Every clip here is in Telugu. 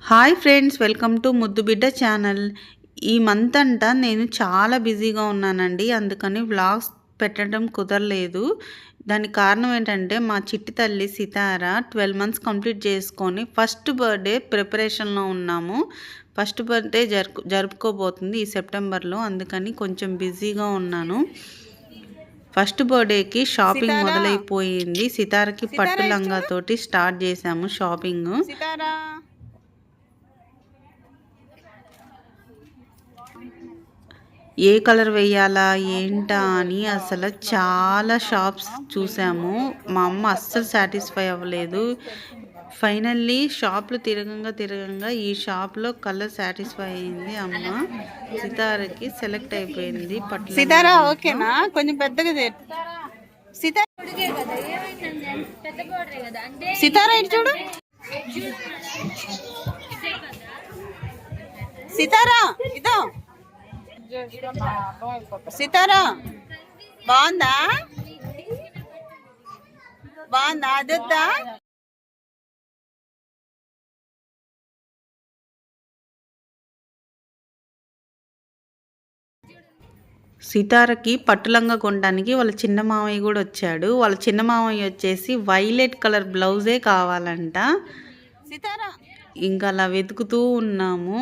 హాయ్ ఫ్రెండ్స్, వెల్కమ్ టు ముద్దు బిడ్డ ఛానల్. ఈ మంత్ అంతా నేను చాలా బిజీగా ఉన్నానండి. అందుకని వ్లాగ్స్ పెట్టడం కుదరలేదు. దానికి కారణం ఏంటంటే మా చిట్టి తల్లి సితార 12 మంత్స్ కంప్లీట్ చేసుకొని ఫస్ట్ బర్త్డే ప్రిపరేషన్లో ఉన్నాము. ఫస్ట్ బర్త్డే జరుపుకోబోతుంది ఈ సెప్టెంబర్లో. అందుకని కొంచెం బిజీగా ఉన్నాను. ఫస్ట్ బర్త్డేకి షాపింగ్ మొదలైపోయింది. సితారకి పట్టు లంగాతోటి స్టార్ట్ చేశాము షాపింగ్. ఏ కలర్ వేయాలా ఏంటా అని అసలు చాలా షాప్స్ చూసాము. మా అమ్మ అస్సలు సాటిస్ఫై అవ్వలేదు. ఫైనల్లీ షాప్లు తిరగంగా ఈ షాప్లో కలర్ సాటిస్ఫై అయింది. అమ్మ సితారకి సెలెక్ట్ అయిపోయింది. పట్ల సితారా ఓకేనా? కొంచెం పెద్దగా సితారా ఇటు చూడు. సితారా ఇదో సితారా బాగుందా? అదొద్దా? సితారకి పట్టులంగా కొనడానికి వాళ్ళ చిన్న మామయ్య కూడా వచ్చాడు. వాళ్ళ చిన్న మామయ్య వచ్చేసి వైలెట్ కలర్ బ్లౌజే కావాలంట. సితారా ఇంకా అలా వెతుకుతూ ఉన్నాము.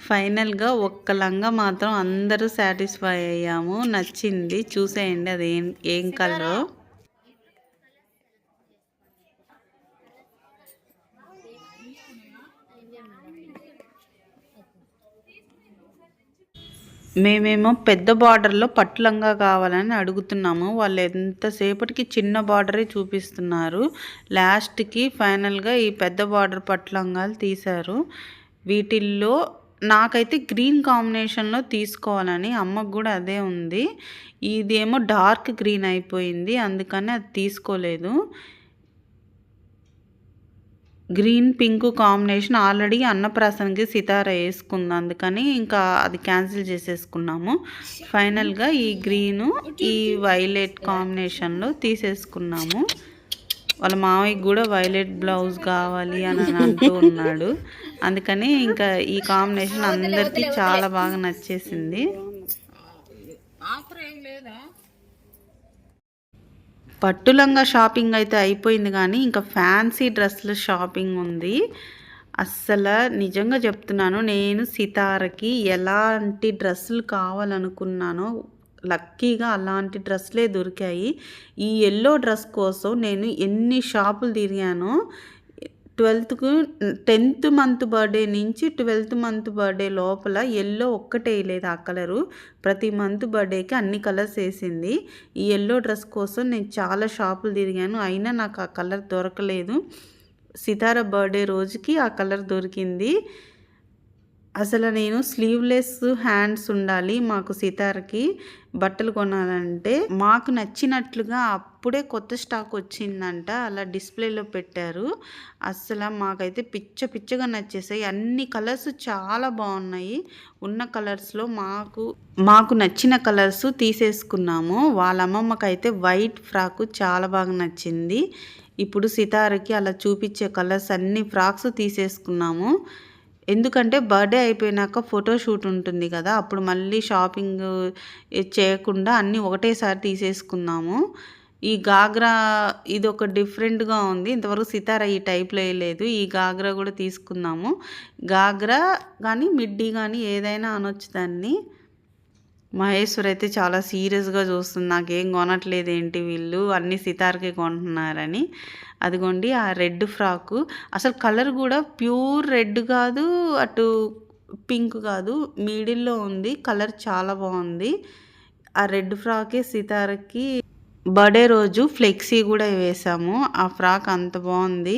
ఫైనల్గా ఒక్క లంగా మాత్రం అందరూ సాటిస్ఫై అయ్యాము. నచ్చింది, చూసేయండి అది ఏం కలర్. మేమేమో పెద్ద బార్డర్లో పట్టు లంగా కావాలని అడుగుతున్నాము. వాళ్ళు ఎంతసేపటికి చిన్న బార్డరే చూపిస్తున్నారు. లాస్ట్కి ఫైనల్గా ఈ పెద్ద బార్డర్ పట్టు లంగాలు తీశారు. వీటిల్లో నాకైతే గ్రీన్ కాంబినేషన్లో తీసుకోవాలని, అమ్మకు కూడా అదే ఉంది. ఇదేమో డార్క్ గ్రీన్ అయిపోయింది, అందుకని అది తీసుకోలేదు. గ్రీన్ పింక్ కాంబినేషన్ ఆల్రెడీ అన్నప్రాసనకి సితార వేసుకుంది, అందుకని ఇంకా అది క్యాన్సిల్ చేసేసుకున్నాము. ఫైనల్గా ఈ గ్రీను ఈ వైలెట్ కాంబినేషన్లో తీసేసుకున్నాము. వాళ్ళ మావయ్యకి కూడా వైలెట్ బ్లౌజ్ కావాలి అని అంటూ ఉన్నాడు. అందుకని ఇంకా ఈ కాంబినేషన్ అందరికీ చాలా బాగా నచ్చేసింది. పట్టులంగా షాపింగ్ అయితే అయిపోయింది, కానీ ఇంకా ఫ్యాన్సీ డ్రెస్ల షాపింగ్ ఉంది. అస్సలు నిజంగా చెప్తున్నాను, నేను సితారకి ఎలాంటి డ్రెస్సులు కావాలనుకున్నానో లక్కీగా అలాంటి డ్రెస్లే దొరికాయి. ఈ ఎల్లో డ్రెస్ కోసం నేను ఎన్ని షాపులు తిరిగానో. 10th మంత్ బర్త్డే నుంచి 12th మంత్ బర్త్డే లోపల ఎల్లో ఒక్కటే లేదు. ఆ కలరు ప్రతి మంత్ బర్త్డేకి అన్ని కలర్స్ వేసింది. ఈ ఎల్లో డ్రెస్ కోసం నేను చాలా షాపులు తిరిగాను, అయినా నాకు ఆ కలర్ దొరకలేదు. సితార బర్త్డే రోజుకి ఆ కలర్ దొరికింది. అసలు నేను స్లీవ్లెస్ హ్యాండ్స్ ఉండాలి మాకు సితారకి బట్టలు కొనాలంటే. మాకు నచ్చినట్లుగా అప్పుడే కొత్త స్టాక్ వచ్చిందంట, అలా డిస్ప్లేలో పెట్టారు. అసలు మాకైతే పిచ్చగా నచ్చేసాయి. అన్ని కలర్స్ చాలా బాగున్నాయి. ఉన్న కలర్స్లో మాకు నచ్చిన కలర్స్ తీసేసుకున్నాము. వాళ్ళ అమ్మమ్మకైతే వైట్ ఫ్రాకు చాలా బాగా నచ్చింది. ఇప్పుడు సితారకి అలా చూపించే కలర్స్ అన్ని ఫ్రాక్స్ తీసేసుకున్నాము. ఎందుకంటే బర్త్డే అయిపోయినాక ఫోటోషూట్ ఉంటుంది కదా, అప్పుడు మళ్ళీ షాపింగ్ చేయకుండా అన్నీ ఒకటేసారి తీసేసుకున్నాము. ఈ గాగ్రా ఇది ఒక డిఫరెంట్గా ఉంది, ఇంతవరకు సితార ఈ టైప్లో వేయలేదు. ఈ గాగ్రా కూడా తీసుకున్నాము. గాగ్రా కానీ మిడ్డీ కానీ ఏదైనా అనొచ్చు దాన్ని. మహేశ్వర్ అయితే చాలా సీరియస్గా చూస్తుంది, నాకేం కొనట్లేదు ఏంటి వీళ్ళు, అన్నీ సితార్కే కొంటున్నారని. అదిగోండి ఆ రెడ్ ఫ్రాకు, అసలు కలర్ కూడా ప్యూర్ రెడ్ కాదు, అటు పింక్ కాదు, మిడిల్లో ఉంది. కలర్ చాలా బాగుంది. ఆ రెడ్ ఫ్రాకే సితారకి బర్త్డే రోజు ఫ్లెక్సీ కూడా వేసాము. ఆ ఫ్రాక్ అంత బాగుంది.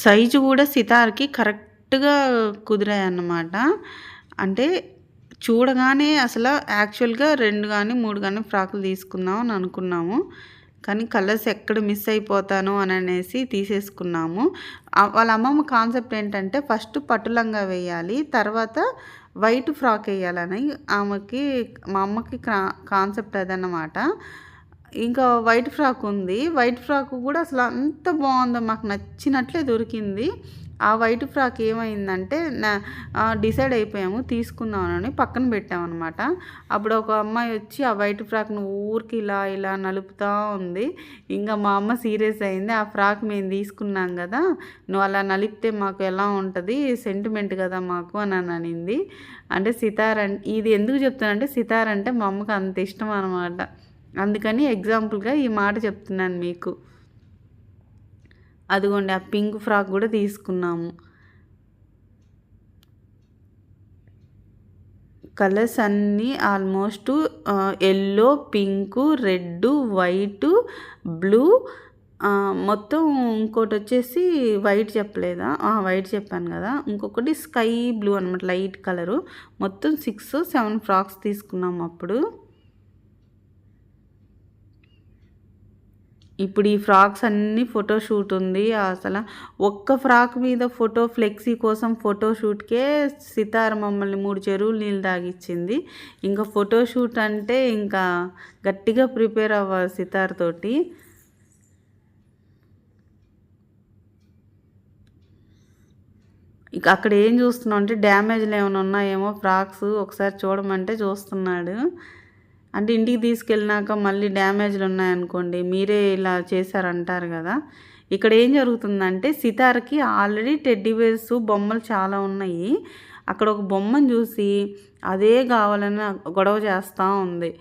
సైజు కూడా సితార్కి కరెక్ట్గా కుదిరాయి అన్నమాట. అంటే చూడగానే అసలు యాక్చువల్గా 2 కానీ 3 కానీ ఫ్రాకులు తీసుకుందాం అని అనుకున్నాము, కానీ కలర్స్ ఎక్కడ మిస్ అయిపోతాను అని అనేసి తీసేసుకున్నాము. వాళ్ళ అమ్మమ్మ కాన్సెప్ట్ ఏంటంటే ఫస్ట్ పట్టులంగా వేయాలి, తర్వాత వైట్ ఫ్రాక్ వేయాలని మా అమ్మకి కాన్సెప్ట్ అదన్నమాట. ఇంకా వైట్ ఫ్రాక్ ఉంది. వైట్ ఫ్రాక్ కూడా అసలు అంత బాగుందో, మాకు నచ్చినట్లే దొరికింది. ఆ వైట్ ఫ్రాక్ ఏమైందంటే డిసైడ్ అయిపోయాము తీసుకుందామని, పక్కన పెట్టామన్నమాట. అప్పుడు ఒక అమ్మాయి వచ్చి ఆ వైట్ ఫ్రాక్ను ఊరికి ఇలా ఇలా నలుపుతూ ఉంది. ఇంకా మా అమ్మ సీరియస్ అయింది. ఆ ఫ్రాక్ మేము తీసుకున్నాం కదా, నువ్వు అలా నలిపితే మాకు ఎలా ఉంటుంది, సెంటిమెంట్ కదా మాకు అని అనింది. అంటే సితార్ ఇది ఎందుకు చెప్తానంటే, సితార్ అంటే మా అమ్మకి అంత ఇష్టం అనమాట. అందుకని ఎగ్జాంపుల్గా ఈ మాట చెప్తున్నాను మీకు. అదిగోండి, ఆ పింక్ ఫ్రాక్ కూడా తీసుకున్నాము. కలర్స్ అన్నీ almost yellow, pink, red, white, blue, మొత్తం ఇంకోటి వచ్చేసి వైట్ చెప్పలేదా, వైట్ చెప్పాను కదా, ఇంకొకటి స్కై బ్లూ అనమాట, లైట్ కలరు. మొత్తం 6-7 ఫ్రాక్స్ తీసుకున్నాము అప్పుడు. ఇప్పుడు ఈ ఫ్రాక్స్ అన్నీ ఫోటోషూట్ ఉంది. అసలు ఒక్క ఫ్రాక్ మీద ఫ్లెక్సీ కోసం ఫోటోషూట్కే సితార మమ్మల్ని 3 చెరువులు నీళ్ళు తాగిచ్చింది. ఇంకా ఫోటోషూట్ అంటే ఇంకా గట్టిగా ప్రిపేర్ అవ్వాలి సితార్ తోటి. ఇక అక్కడ ఏం చూస్తున్నాం అంటే, డ్యామేజ్లు ఏమైనా ఉన్నాయేమో ఫ్రాక్స్ ఒకసారి చూడమంటే చూస్తున్నాడు. అంటే ఇంటికి తీసుకెళ్ళినాక మళ్ళీ డ్యామేజ్లు ఉన్నాయనుకోండి, మీరే ఇలా చేశారంటారు కదా. ఇక్కడ ఏం జరుగుతుందంటే, సితార్కి ఆల్రెడీ టెడ్డీ బేర్స్ బొమ్మలు చాలా ఉన్నాయి. అక్కడ ఒక బొమ్మను చూసి అదే కావాలని గొడవ చేస్తూ ఉంది.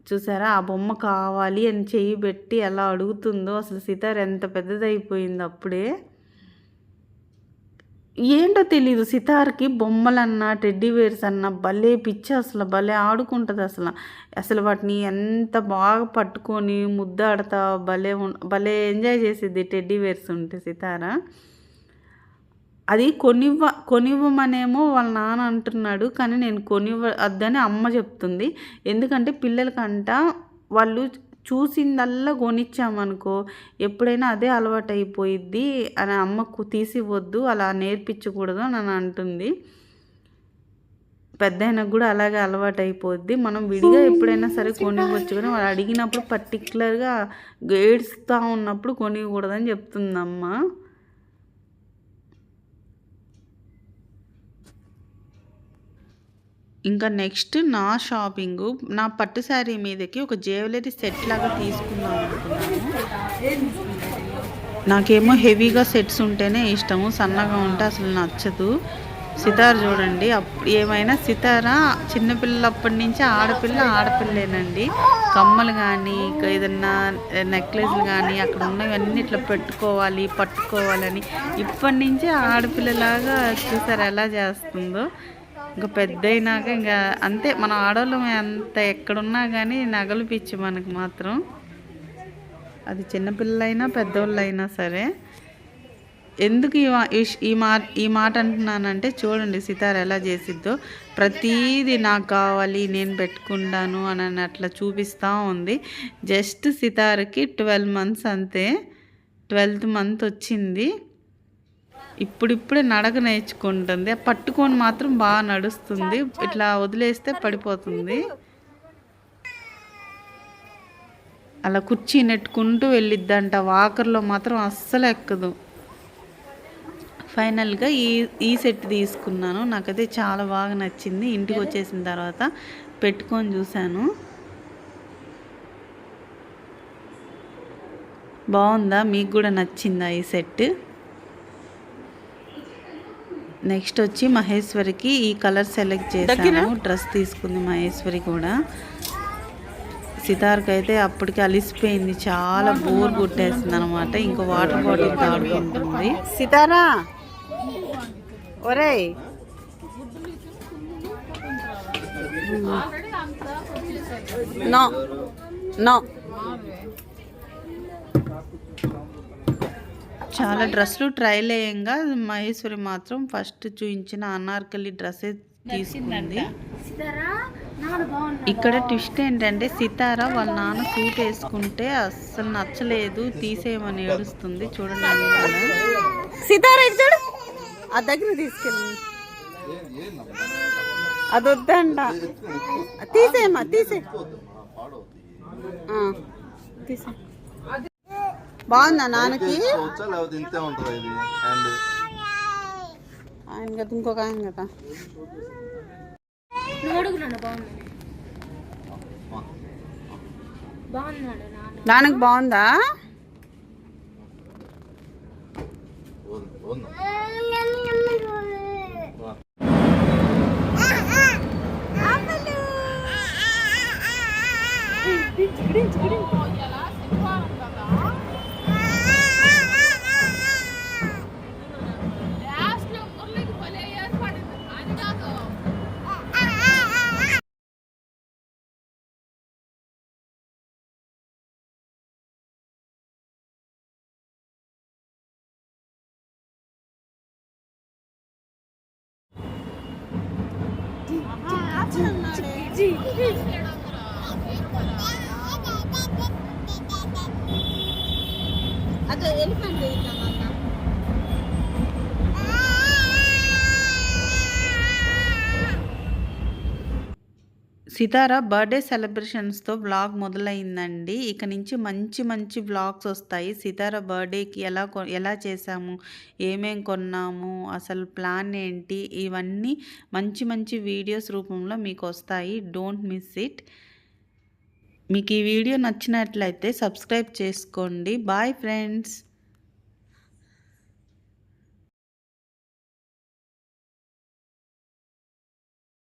చూసారా, ఆ బొమ్మ కావాలి అని చెయ్యి పెట్టి ఎలా అడుగుతుందో. అసలు సితార్ ఎంత పెద్దదైపోయింది అప్పుడే. ఏంటో తెలీదు, సితార్కి బొమ్మలన్నా టెడ్డీ బేర్స్ అన్నా భలే పిచ్చి. అసలు భలే ఆడుకుంటుంది. అసలు వాటిని ఎంత బాగా పట్టుకొని ముద్దాడుతా భలే ఎంజాయ్ చేసిద్ది టెడ్డీ బేర్స్ ఉంటే సితార. అది కొనివ్వమనేమో వాళ్ళ నాన్న అంటున్నాడు, కానీ నేను కొనివ్వద్దని అమ్మ చెప్తుంది. ఎందుకంటే పిల్లలకంట వాళ్ళు చూసిందల్లా కొనిచ్చామనుకో ఎప్పుడైనా అదే అలవాటు అయిపోయిద్ది అని అమ్మకు తీసివద్దు, అలా నేర్పించకూడదు అని అంటుంది. పెద్దయినకు కూడా అలాగే అలవాటు అయిపోద్ది. మనం విడిగా ఎప్పుడైనా సరే కొనివ్వచ్చు, కానీ వాళ్ళు అడిగినప్పుడు పర్టికులర్గా ఏడుస్తూ ఉన్నప్పుడు కొనివ్వకూడదని చెప్తుంది అమ్మ. ఇంకా నెక్స్ట్ నా షాపింగు, నా పట్టు శారీ మీదకి ఒక జ్యువెలరీ సెట్ లాగా తీసుకుందాం అనుకున్నాను. నాకేమో హెవీగా సెట్స్ ఉంటేనే ఇష్టము, సన్నగా ఉంటే అసలు నచ్చదు. సితార్ చూడండి, ఏమైనా సితార చిన్నపిల్లప్పటి నుంచి ఆడపిల్లేనండి. కమ్మలు కానీ ఏదన్నా నెక్లెస్లు కానీ అక్కడ ఉన్నవన్నీ ఇట్లా పెట్టుకోవాలి పట్టుకోవాలని ఇప్పటి నుంచి ఆడపిల్లలాగా చూసారు ఎలా చేస్తుందో. ఇంకా పెద్ద అయినాక ఇంకా అంతే, మన ఆడవాళ్ళం అంత ఎక్కడున్నా కానీ నగలు పిచ్చి మనకు మాత్రం. అది చిన్నపిల్లలైనా పెద్దవాళ్ళైనా సరే. ఎందుకు ఈ మాట అంటున్నానంటే, చూడండి సితార ఎలా చేసిద్దో. ప్రతీది నాకు కావాలి, నేను పెట్టుకుంటాను అని అట్లా చూపిస్తూ ఉంది. జస్ట్ సితారకి 12 months అంతే. 12th month వచ్చింది. ఇప్పుడిప్పుడే నడక నేర్చుకుంటుంది. పట్టుకొని మాత్రం బాగా నడుస్తుంది, ఇట్లా వదిలేస్తే పడిపోతుంది. అలా కుర్చీ నెట్టుకుంటూ వెళ్ళిద్దంట, వాకర్లో మాత్రం అస్సలు ఎక్కదు. ఫైనల్గా ఈ సెట్ తీసుకున్నాను. నాకైతే చాలా బాగా నచ్చింది. ఇంటికి వచ్చేసిన తర్వాత పెట్టుకొని చూశాను. బాగుందా, మీకు కూడా నచ్చిందా ఈ సెట్? నెక్స్ట్ వచ్చి మహేశ్వరికి ఈ కలర్ సెలెక్ట్ చేశాను. డ్రెస్ తీసుకుంది మహేశ్వరి కూడా. సితార్కి అయితే అప్పటికి అలిసిపోయింది, చాలా బోర్ కొట్టేస్తుంది అనమాట. ఇంకా వాటర్ బాటిల్ తాడుకుంటుంది. సితారా ఒరేయ్, నో నో. చాలా డ్రెస్సులు ట్రైల్ అయ్యంగా మహేశ్వరి మాత్రం ఫస్ట్ చూపించిన అనార్కలి డ్రెస్సే తీసుకుంది. ఇక్కడ ట్విస్ట్ ఏంటంటే, సితార వాళ్ళ నాన్న సూట్ వేసుకుంటే అస్సలు నచ్చలేదు, తీసేయమని ఏడుస్తుంది. చూడండి, సితార చూడు, ఆ దగ్గర తీసుకెళ్ళి అది వద్దంట, తీసేయమ్మా తీసే. బాగుందా నాన్నకి? ఇంతే ఉంటుంది ఇది హ్యాండ్. ఆయన కదా ఇంకొక ఆయన కదా. నాన్నకి బాగుందా? అదే ఎలిఫెంట్. సితార బర్త్డే సెలబ్రేషన్స్తో వ్లాగ్ మొదలైందండి. ఇక నుంచి మంచి మంచి వ్లాగ్స్ వస్తాయి. సితార బర్త్డేకి ఎలా చేసాము, ఏమేం కొన్నాము, అసలు ప్లాన్ ఏంటి, ఇవన్నీ మంచి మంచి వీడియోస్ రూపంలో మీకు వస్తాయి. Don't miss it. మీకు ఈ వీడియో నచ్చినట్లయితే సబ్స్క్రైబ్ చేసుకోండి. Bye friends.